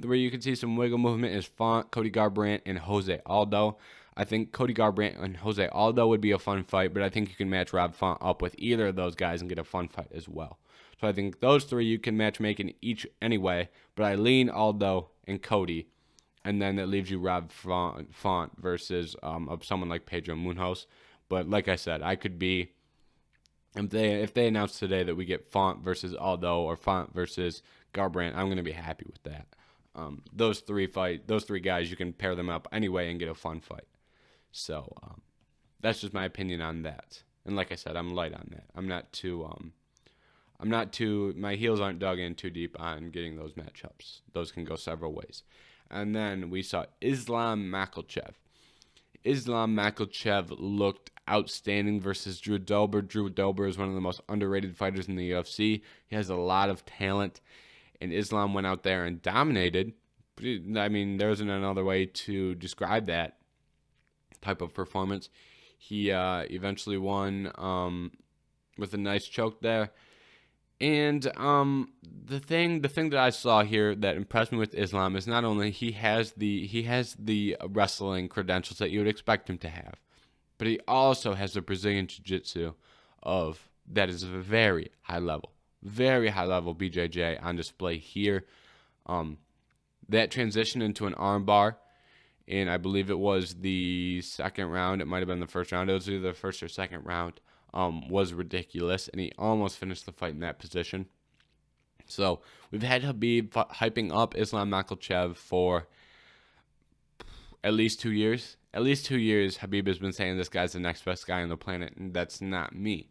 where you can see some wiggle movement is Font, Cody Garbrandt, and Jose Aldo. I think Cody Garbrandt and Jose Aldo would be a fun fight, but I think you can match Rob Font up with either of those guys and get a fun fight as well. So I think those three you can match make in each anyway, but I lean Aldo and Cody And then it leaves you Rob Font versus someone like Pedro Munhoz. But like I said, I could be, if they announce today that we get Font versus Aldo or Font versus Garbrandt, I'm going to be happy with that. Those three guys, you can pair them up anyway and get a fun fight. So that's just my opinion on that. And like I said, I'm light on that. My heels aren't dug in too deep on getting those matchups. Those can go several ways. And then we saw Islam Makhachev. Islam Makhachev looked outstanding versus Drew Dober. Drew Dober is one of the most underrated fighters in the UFC. He has a lot of talent, and Islam went out there and dominated. I mean, there isn't another way to describe that type of performance. He eventually won with a nice choke there. And the thing that I saw here that impressed me with Islam is not only he has the wrestling credentials that you would expect him to have, but he also has the Brazilian Jiu-Jitsu that is a very high level BJJ on display here. That transition into an armbar, and I believe it was the second round. It might have been the first round. It was either the first or second round. Was ridiculous, and he almost finished the fight in that position. So we've had Khabib hyping up Islam Makhachev for at least 2 years. At least 2 years, Khabib has been saying this guy's the next best guy on the planet, and that's not me.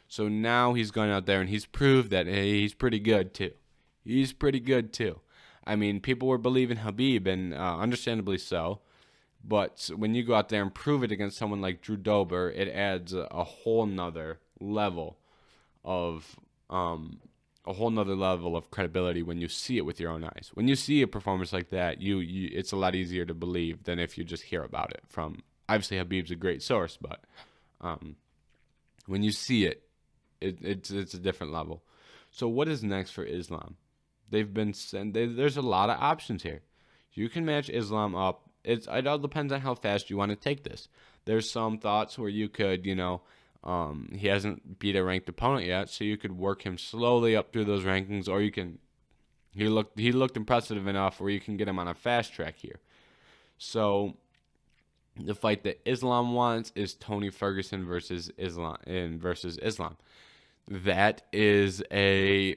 So now he's gone out there and he's proved that he's pretty good too. I mean, people were believing Khabib, and understandably so. But when you go out there and prove it against someone like Drew Dober, it adds a whole nother level of credibility when you see it with your own eyes. When you see a performance like that, it's a lot easier to believe than if you just hear about it from. Obviously, Khabib's a great source, but when you see it, it's a different level. So what is next for Islam? There's a lot of options here. You can match Islam up. It all depends on how fast you want to take this. There's some thoughts where you could, he hasn't beat a ranked opponent yet, so you could work him slowly up through those rankings, or he looked impressive enough where you can get him on a fast track here. So the fight that Islam wants is Tony Ferguson versus Islam. That is a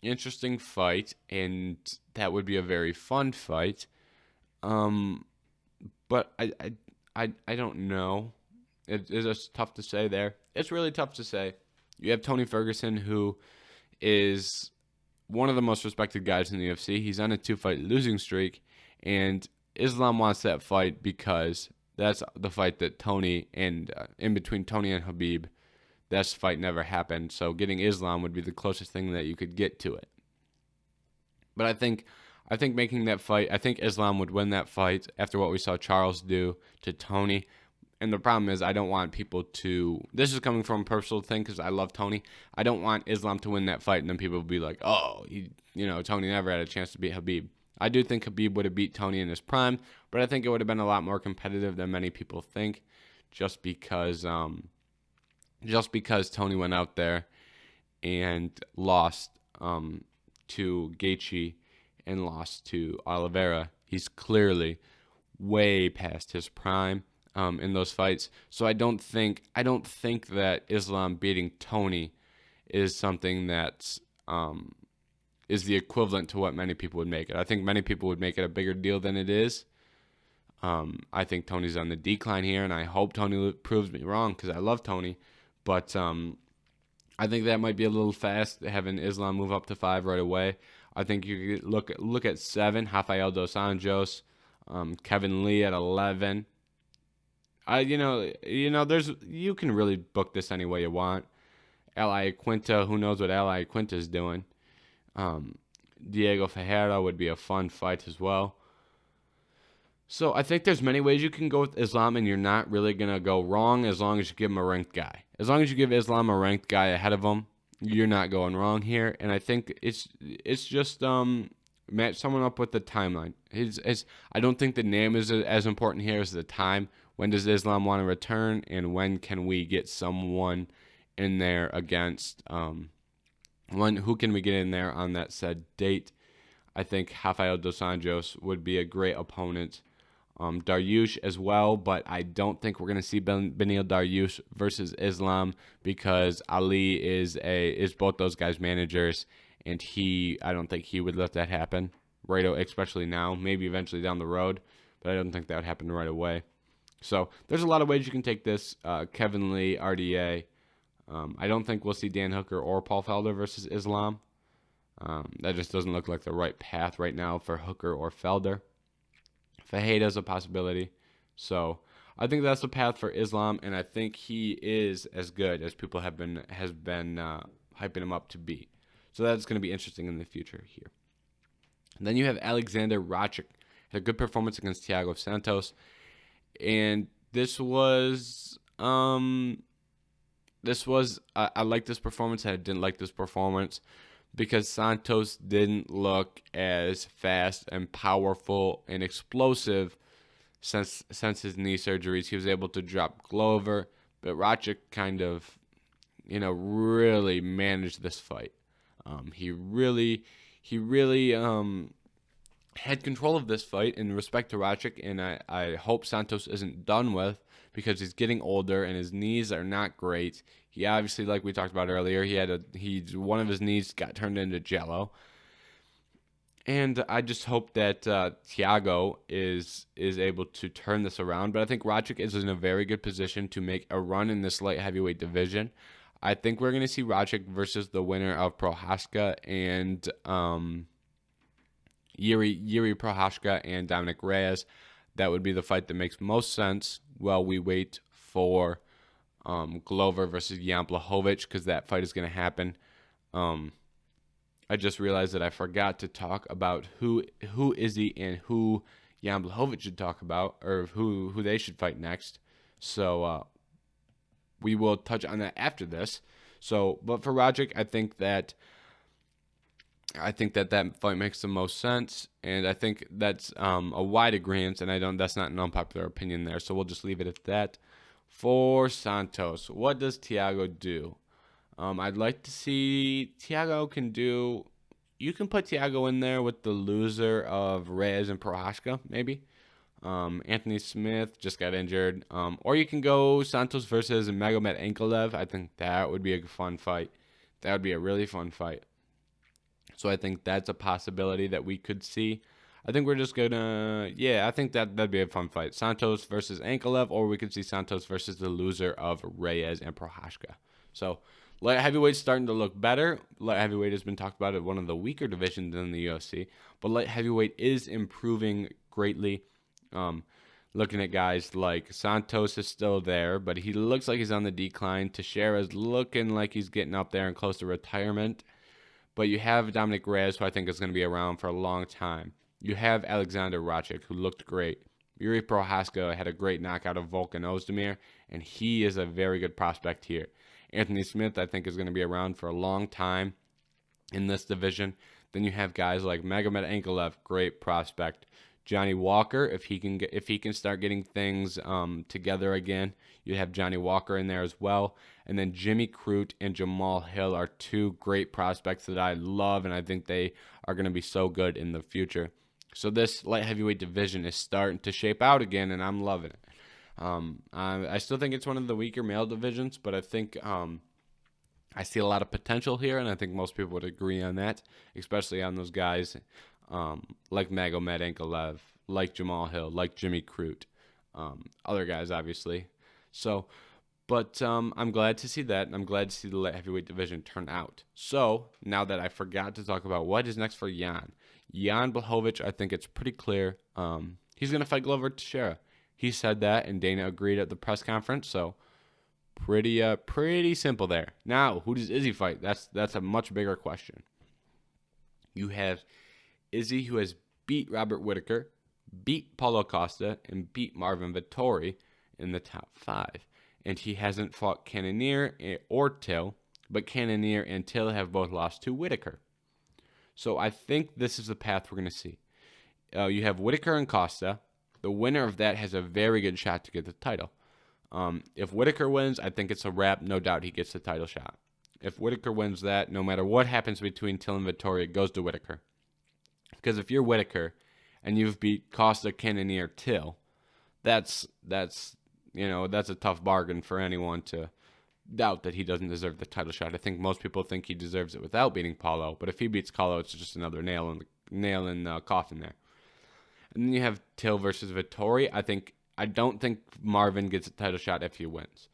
interesting fight, and that would be a very fun fight. But I don't know. It's tough to say there. It's really tough to say. You have Tony Ferguson, who is one of the most respected guys in the UFC. He's on a 2-fight losing streak, and Islam wants that fight because that's the fight that Tony and in between Tony and Khabib, that fight never happened. So getting Islam would be the closest thing that you could get to it. But I think making that fight, I think Islam would win that fight after what we saw Charles do to Tony. And the problem is, I don't want people to, this is coming from a personal thing because I love Tony. I don't want Islam to win that fight and then people will be like, oh, Tony never had a chance to beat Khabib. I do think Khabib would have beat Tony in his prime, but I think it would have been a lot more competitive than many people think, just because Tony went out there and lost to Gaethje and lost to Oliveira. He's clearly way past his prime in those fights. So I don't think that Islam beating Tony is something that is the equivalent to what many people would make it. I think many people would make it a bigger deal than it is. I think Tony's on the decline here, and I hope Tony proves me wrong because I love Tony. But I think that might be a little fast, having Islam move up to 5 right away. I think you could look at 7, Rafael dos Anjos, Kevin Lee at 11. You can really book this any way you want. L.I. Quinta, who knows what L.I. Quinta is doing. Diego Ferreira would be a fun fight as well. So I think there's many ways you can go with Islam, and you're not really going to go wrong as long as you give him a ranked guy. As long as you give Islam a ranked guy ahead of him, you're not going wrong here. And I think it's just match someone up with the timeline. I don't think the name is as important here as the time. When does Islam want to return, and when can we get someone in there against who can we get in there on that said date? I think Rafael dos Anjos would be a great opponent. Dariush as well, but I don't think we're going to see Beneil Dariush versus Islam because Ali is both those guys' managers, and I don't think he would let that happen right, especially now. Maybe eventually down the road, but I don't think that would happen right away. So there's a lot of ways you can take this. Kevin Lee, RDA. I don't think we'll see Dan Hooker or Paul Felder versus Islam. That just doesn't look like the right path right now for Hooker or Felder. Fajeda's a possibility. So I think that's the path for Islam, and I think he is as good as people have been hyping him up to be. So that's going to be interesting in the future here. And then you have Aleksander Rakic. Had a good performance against Thiago Santos. And this was I like this performance, and I didn't like this performance because Santos didn't look as fast and powerful and explosive since his knee surgeries. He was able to drop Glover, but Rakic kind of, really managed this fight. He really had control of this fight in respect to Rakic, and I hope Santos isn't done with because he's getting older and his knees are not great. He obviously, like we talked about earlier, one of his knees got turned into jello. And I just hope that Thiago is able to turn this around. But I think Rakic is in a very good position to make a run in this light heavyweight division. I think we're going to see Rakic versus the winner of Prochazka and Yuri Prochazka and Dominic Reyes. That would be the fight that makes most sense while we wait for Glover versus Jan Blachowicz, because that fight is going to happen. I just realized that I forgot to talk about who Izzy and who Jan Blachowicz should talk about, or who they should fight next. So we will touch on that after this. So, but for Rakic, I think that fight makes the most sense, and I think that's a wide agreement, and that's not an unpopular opinion there. So we'll just leave it at that. For Santos, what does Thiago do? I'd like to see Thiago can do. You can put Thiago in there with the loser of Reyes and Prochazka, maybe. Anthony Smith just got injured. Or you can go Santos versus Magomed Ankalaev. I think that would be a fun fight. That would be a really fun fight. So I think that's a possibility that we could see. I think we're just gonna, I think that'd be a fun fight. Santos versus Ankalaev, or we could see Santos versus the loser of Reyes and Prochazka. So light heavyweight's starting to look better. Light heavyweight has been talked about as one of the weaker divisions in the UFC, but light heavyweight is improving greatly. Looking at guys like Santos is still there, but he looks like he's on the decline. Teixeira's looking like he's getting up there and close to retirement. But you have Dominic Reyes, who I think is going to be around for a long time. You have Alexander Rakic, who looked great. Yuri Prochazka had a great knockout of Volkan Ozdemir, and he is a very good prospect here. Anthony Smith, I think, is going to be around for a long time in this division. Then you have guys like Magomed Ankalaev, great prospect. Johnny Walker, if he can start getting things together again, you have Johnny Walker in there as well. And then Jimmy Crute and Jamal Hill are two great prospects that I love, and I think they are going to be so good in the future. So this light heavyweight division is starting to shape out again, and I'm loving it. I still think it's one of the weaker male divisions, but I think I see a lot of potential here, and I think most people would agree on that, especially on those guys like Magomed Ankalaev, like Jamal Hill, like Jimmy Crute, other guys, obviously. So, but I'm glad to see that, and I'm glad to see the light heavyweight division turn out. So, now that I forgot to talk about what is next for Jan Blachowicz, I think it's pretty clear. He's going to fight Glover Teixeira. He said that, and Dana agreed at the press conference, so pretty simple there. Now, who does Izzy fight? That's a much bigger question. You have Izzy, who has beat Robert Whittaker, beat Paulo Costa, and beat Marvin Vettori in the top 5. And he hasn't fought Cannonier or Till, but Cannonier and Till have both lost to Whittaker. So I think this is the path we're going to see. You have Whittaker and Costa. The winner of that has a very good shot to get the title. If Whittaker wins, I think it's a wrap. No doubt he gets the title shot. If Whittaker wins that, no matter what happens between Till and Vettori, it goes to Whittaker. Because if you're Whitaker and you've beat Costa, Cannonier, Till, that's a tough bargain for anyone to doubt that he doesn't deserve the title shot. I think most people think he deserves it without beating Paulo, but if he beats Paulo, it's just another nail in the coffin there. And then you have Till versus Vettori. I don't think Marvin gets a title shot if he wins.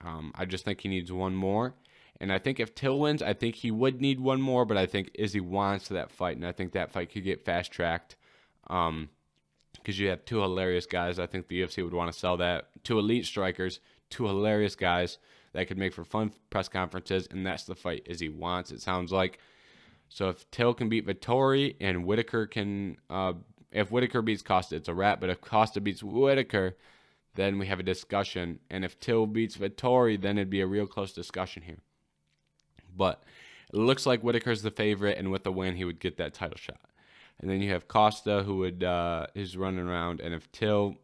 I just think he needs one more. And I think if Till wins, I think he would need one more, but I think Izzy wants that fight, and I think that fight could get fast-tracked. Because you have two hilarious guys. I think the UFC would want to sell that. Two elite strikers, two hilarious guys that could make for fun press conferences, and that's the fight Izzy wants, it sounds like. So if Till can beat Vettori and Whitaker can... if Whitaker beats Costa, it's a wrap. But if Costa beats Whitaker, then we have a discussion. And if Till beats Vettori, then it'd be a real close discussion here. But it looks like Whitaker's the favorite, and with the win, he would get that title shot. And then you have Costa, who is running around. And if Till,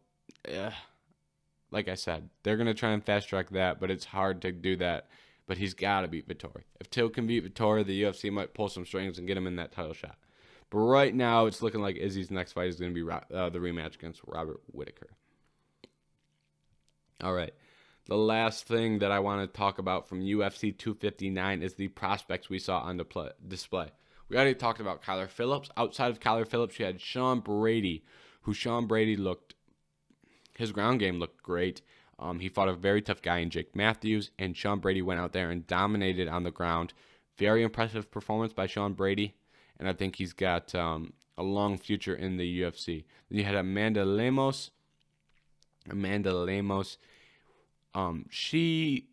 like I said, they're going to try and fast-track that, but it's hard to do that. But he's got to beat Vettori. If Till can beat Vettori, the UFC might pull some strings and get him in that title shot. But right now, it's looking like Izzy's next fight is going to be the rematch against Robert Whitaker. All right. The last thing that I want to talk about from UFC 259 is the prospects we saw on the display. We already talked about Kyler Phillips. Outside of Kyler Phillips, you had Sean Brady, his ground game looked great. He fought a very tough guy in Jake Matthews, and Sean Brady went out there and dominated on the ground. Very impressive performance by Sean Brady, and I think he's got a long future in the UFC. Then you had Amanda Lamos. She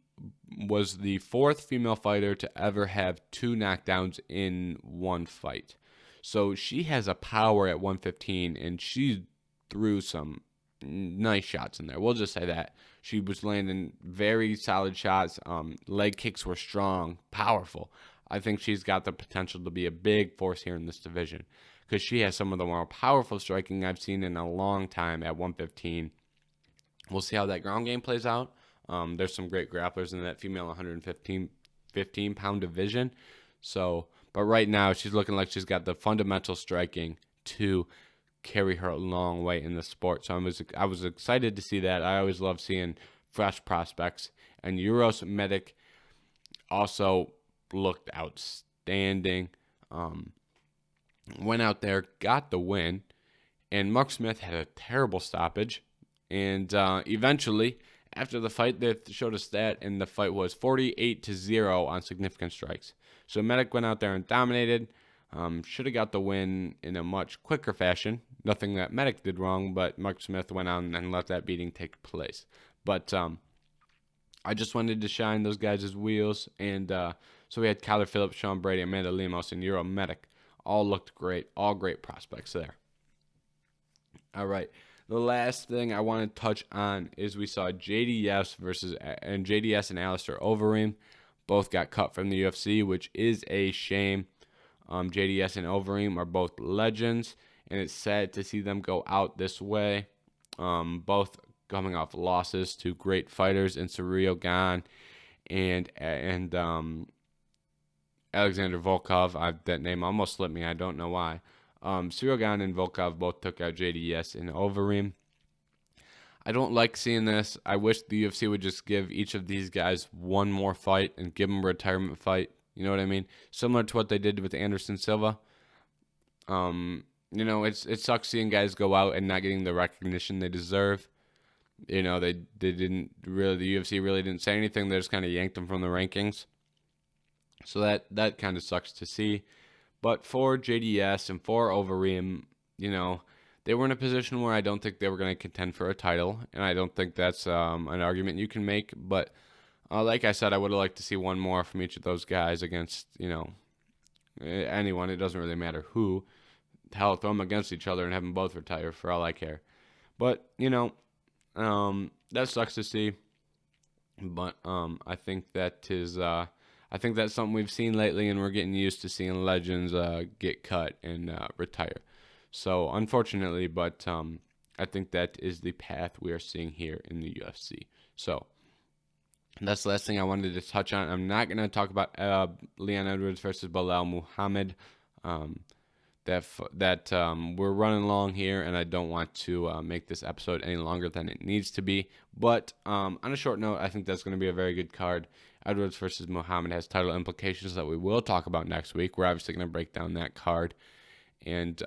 was the fourth female fighter to ever have 2 knockdowns in one fight. So she has a power at 115, and she threw some nice shots in there. We'll just say that. She was landing very solid shots. Leg kicks were strong, powerful. I think she's got the potential to be a big force here in this division because she has some of the more powerful striking I've seen in a long time at 115. We'll see how that ground game plays out. There's some great grapplers in that female 115-pound division. So, but right now she's looking like she's got the fundamental striking to carry her a long way in the sport. So I was excited to see that. I always love seeing fresh prospects. And Uros Medic also looked outstanding. Went out there, got the win. And Mark Smith had a terrible stoppage. And eventually, after the fight, they showed a stat, and the fight was 48-0 on significant strikes. So Medic went out there and dominated. Should have got the win in a much quicker fashion. Nothing that Medic did wrong, but Mark Smith went on and let that beating take place. But I just wanted to shine those guys' wheels. And so we had Kyler Phillips, Sean Brady, Amanda Lemos, and Euro Medic. All looked great. All great prospects there. All right. The last thing I want to touch on is we saw JDS and Alistair Overeem. Both got cut from the UFC, which is a shame. JDS and Overeem are both legends, and it's sad to see them go out this way. Both coming off losses to great fighters in Ciryl Gane and Alexander Volkov. That name almost slipped me. I don't know why. Ciryl Gane and Volkov both took out JDS and Overeem. I don't like seeing this. I wish the UFC would just give each of these guys one more fight and give them a retirement fight. You know what I mean? Similar to what they did with Anderson Silva. It sucks seeing guys go out and not getting the recognition they deserve. They didn't really, the UFC really didn't say anything. They just kind of yanked them from the rankings. So that kind of sucks to see. But for JDS and for Overeem, they were in a position where I don't think they were going to contend for a title, and I don't think that's an argument you can make. But like I said, I would have liked to see one more from each of those guys against, anyone. It doesn't really matter who. Hell, throw them against each other and have them both retire for all I care. But, that sucks to see. But I think that is... I think that's something we've seen lately, and we're getting used to seeing legends get cut and retire. So, unfortunately, but I think that is the path we are seeing here in the UFC. So, that's the last thing I wanted to touch on. I'm not going to talk about Leon Edwards versus Bilal Muhammad. we're running long here, and I don't want to make this episode any longer than it needs to be. But on a short note, I think that's going to be a very good card. Edwards versus Muhammad has title implications that we will talk about next week. We're obviously going to break down that card. And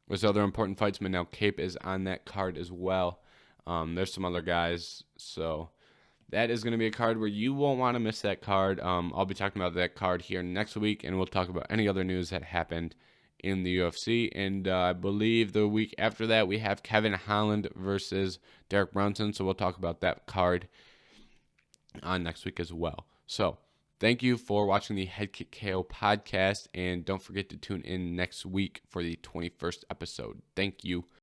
there's other important fights. Manel Cape is on that card as well. There's some other guys. So that is going to be a card where you won't want to miss that card. I'll be talking about that card here next week, and we'll talk about any other news that happened in the UFC. And I believe the week after that, we have Kevin Holland versus Derek Brunson. So we'll talk about that card on next week as well. So thank you for watching the Head Kick KO podcast, and don't forget to tune in next week for the 21st episode. Thank you.